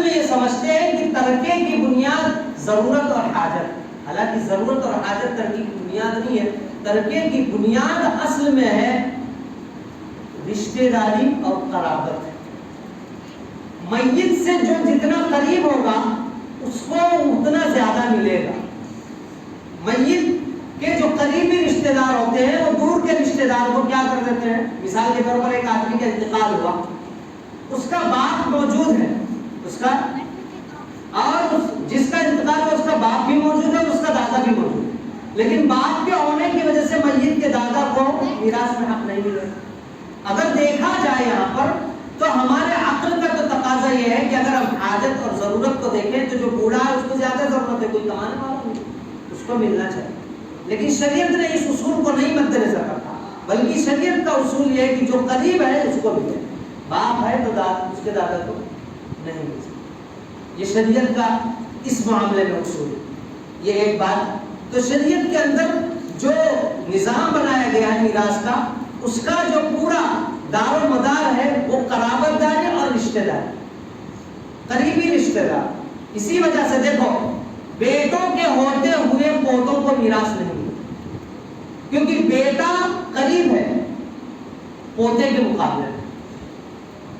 اصل میں یہ سمجھتے ہیں کہ ترکے کی بنیاد ضرورت اور حاجت، حالانکہ ضرورت اور حاجت ترکے کی بنیاد نہیں ہے. ترکے کی بنیاد اصل میں ہے رشتہ داری اور قرابت. میت سے جو جتنا قریب ہوگا اس کو اتنا زیادہ ملے گا. میت کے جو قریبی رشتہ دار ہوتے ہیں وہ دور کے رشتہ دار کو کیا کر دیتے ہیں. مثال کے طور پر ایک آدمی کا انتقال ہوا، اس کا باپ موجود ہے، اس کا اور جس کا انتقال ہوا اس کا باپ بھی موجود ہے، اس کا دادا بھی موجود ہے، لیکن باپ کے ہونے کی وجہ سے میت کے دادا کو میراث میں حق نہیں ملے. اگر دیکھا جائے یہاں پر تو ہمارے عقل کا تو تقاضا یہ ہے کہ اگر ہم حاجت اور ضرورت کو دیکھیں تو جو بوڑھا ہے اس کو زیادہ ضرورت ہے، کوئی کمانے والا نہیں، اس کو ملنا چاہیے. لیکن شریعت نے اس اصول کو نہیں مد نظر رکھا، بلکہ شریعت کا اصول یہ ہے کہ جو قریب ہے اس کو ملے. باپ ہے تو اس کے دادا کو نہیں مل سکتا. یہ شریعت کا اس معاملے میں اصول ہے. یہ ایک بات. تو شریعت کے اندر جو نظام بنایا گیا ہے میراث کا، اس کا جو پورا دار و مدار ہے وہ قرابت داری اور رشتہ داری، قریبی رشتہ دار. اسی وجہ سے دیکھو بیٹوں کے ہوتے ہوئے پوتوں کو میراث نہیں ملتا، کیونکہ بیٹا قریب ہے پوتے کے مقابلے میں.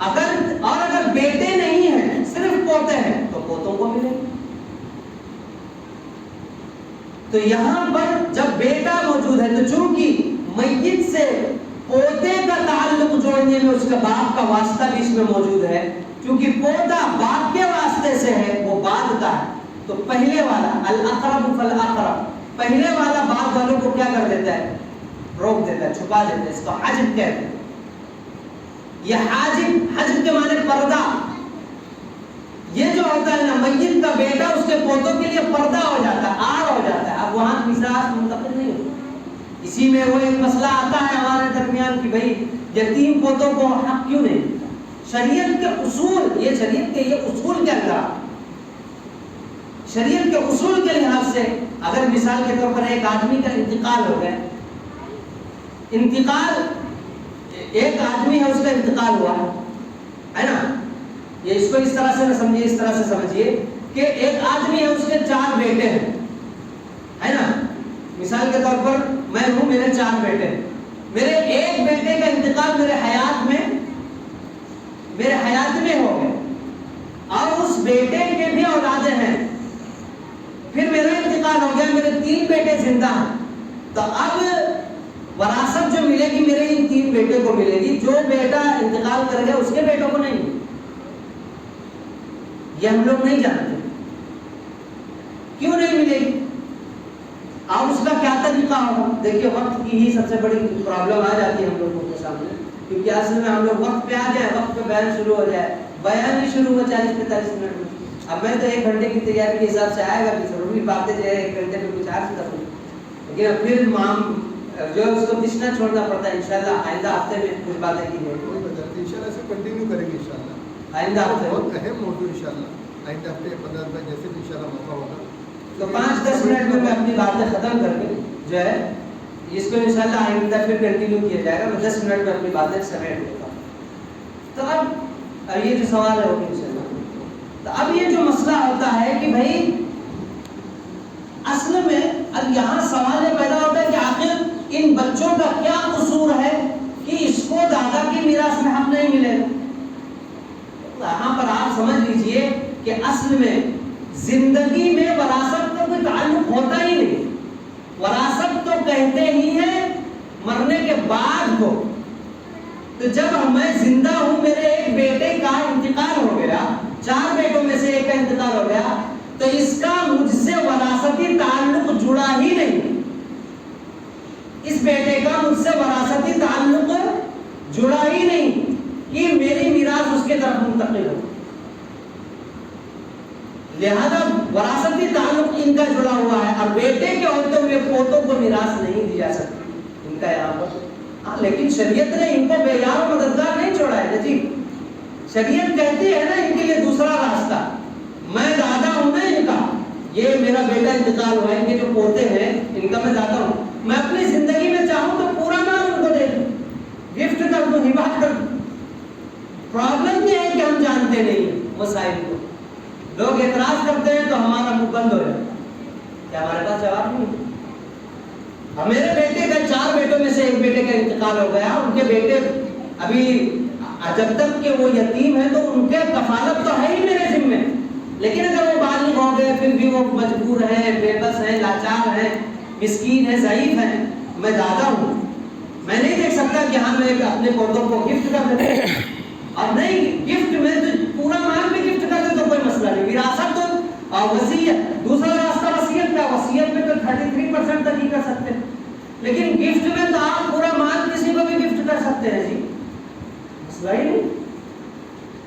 اگر بیٹے نہیں ہیں صرف پوتے ہیں تو پوتوں کو ملے گا. تو یہاں پر جب بیٹا موجود ہے تو چونکہ میت سے پوتے کا تعلق جوڑنے میں اس کے باپ کا واسطہ بھی اس میں موجود ہے، چونکہ پوتا باپ کے واسطے سے ہے وہ بعد کا ہے، تو پہلے والا الاقرب فالاقرب، پہلے والا بعد والوں کو کیا کر دیتا ہے، روک دیتا ہے، چھپا دیتا ہے. اس کو حجب کہتے ہیں. یہ حاجب، حجب کے معنی پردہ. یہ جو ہوتا ہے نا میت کا بیٹا اس کے پوتوں کے لیے پردہ ہو جاتا ہے، آڑ ہو جاتا ہے. اب وہاں میراث منتقل نہیں ہوتا. اسی میں وہ ایک مسئلہ آتا ہے ہمارے درمیان کہ بھئی یتیم پوتوں کو حق کیوں نہیں ملتا. شریعت کے اصول، یہ شریعت کے یہ اصول کے اندر، شریعت کے اصول کے لحاظ سے اگر مثال کے طور پر ایک آدمی کا انتقال ہو گیا، انتقال ایک آدمی ہے اس کا انتقال ہوا ہے نا، یہ اس کو اس طرح سے نہ سمجھیے، اس طرح سے سمجھیے کہ ایک آدمی ہے اس کے 4 بیٹے ہیں ہے نا. مثال کے طور پر میں ہوں، میرے 4 بیٹے ہیں. میرے ایک بیٹے کا انتقال میرے حیات میں ہو گیا اور اس بیٹے کے بھی اولادیں ہیں. پھر میرا انتقال ہو گیا، میرے 3 بیٹے زندہ ہیں. تو اب وراثت جو ملے گی میرے ان 3 بیٹے کو ملے گی، جو بیٹا انتقال کر گیا اس کے بیٹوں کو نہیں. یہ ہم لوگ نہیں جانتے کیوں نہیں ملے گی اور اس کا کیا طریقہ ہوگا. دیکھیے وقت کی ہی سب سے بڑی پرابلم آ جاتی ہے ہم لوگوں کے سامنے، کیونکہ اصل میں ہم لوگ وقت پہ آ جائیں، وقت پہ بیان شروع ہو جائے، بیان ہی شروع ہو 40-45 منٹ میں. اب میں تو 1 گھنٹے کی تیاری کے حساب سے آئے گا کہ ضروری باتیں جو ہے 1 گھنٹے میں کچھ عرض کروں، لیکن اب پھر جو ہے اس کو پیچھنا چھوڑنا پڑتا ہے. انشاءاللہ آئندہ ہفتے میں کچھ باتیں کی جائیں گی، انشاءاللہ سے کنٹینیو کریں گے. انشاءاللہ آئندہ ہفتے بہت اہم موضوع، انشاءاللہ آئندہ ہفتے 15 میں جیسے بھی انشاءاللہ موقع ہوگا تو 5-10 منٹ میں اپنی باتیں ختم کر کے جو ہے اس کو انشاءاللہ آئندہ پھر کنٹینیو کیا جائے گا. میں 10 منٹ میں اپنی باتیں سمیٹ دیتا ہوں. تو اب یہ جو سوال ہے وہ انشاءاللہ، تو اب یہ جو مسئلہ ہوتا ہے کہ بھائی اصل میں اب یہاں سوال یہ پیدا ہوتا ہے کہ آخر ان بچوں کا کیا قصور ہے کہ اس کو دادا کی میراث میں حق نہیں ملے گا. یہاں پر آپ سمجھ لیجئے کہ اصل میں زندگی میں وراثت کا کوئی تعلق ہوتا ہی نہیں. وراثت تو کہتے ہی ہیں مرنے کے بعد کو. تو جب میں زندہ ہوں، میرے ایک بیٹے کا انتقال ہو گیا، 4 بیٹوں میں سے ایک کا انتقال ہو گیا، تو اس کا مجھ سے وراثتی تعلق جڑا ہی نہیں. اس بیٹے کا مجھ سے وراثتی تعلق جڑا ہی نہیں کہ میری میراث اس کے طرف منتقل ہو. لہذا وراثتی تعلق ان کا جڑا ہوا ہے اور بیٹے کے ہوتے ہوئے پوتوں کو میراث نہیں دی جا سکتی ان کا یہاں پر. لیکن شریعت نے ان کو بے یار و مددگار نہیں چھوڑا ہے جی. شریعت کہتی ہے نا ان کے لیے دوسرا راستہ. میں دادا ہوں نا ان کا، یہ میرا بیٹا انتقال ہوا ہے، ان کے جو پوتے ہیں ان کا میں دادا ہوں. میں اپنی زندگی میں چاہوں تو پورا مال ان کو دے دوں، گفٹ کر دوں، ہبات کر دوں. پرابلم یہ ہے کہ ہم جانتے نہیں مسائل کو. لوگ اعتراض کرتے ہیں تو ہمارا منہ بند ہو جاتا ہے، کیا ہمارے پاس جواب نہیں؟ اب میرے بیٹے کا 4 بیٹوں میں سے ایک بیٹے کا انتقال ہو گیا، ان کے بیٹے ابھی جب تک کہ وہ یتیم ہیں تو ان کے کفالت تو ہے ہی میرے ذمے، لیکن اگر وہ بالغ ہو گئے پھر بھی وہ مجبور ہیں، بے بس ہیں، لاچار ہیں، مسکین ہیں، ضعیف ہیں، میں دادا ہوں، میں نہیں دیکھ سکتا کہ ہاں میں اپنے پودوں کو گفٹ کر دیں، اور نہیں گفٹ میں تو پورا مال بھی گفٹ کر دیں تو کوئی مسئلہ نہیں، وراثت تو وصیت، دوسرا راستہ وصیت کا، وصیت میں تو 33% تک ہی کر سکتے ہیں، لیکن گفٹ میں تو آپ پورا مال کسی کو بھی گفٹ کر سکتے ہیں جی، مسئلہ ہی نہیں۔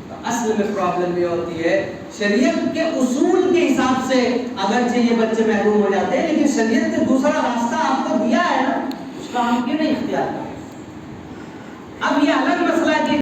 تو اصل میں پرابلم یہ ہوتی ہے شریعت کے اصول کے حساب سے اگرچہ یہ بچے محروم ہو جاتے ہیں، لیکن شریعت نے دوسرا راستہ آپ کو دیا ہے نا، اس کا ہم کیوں نہیں اختیار کریں؟ اب یہ الگ مسئلہ ہے کہ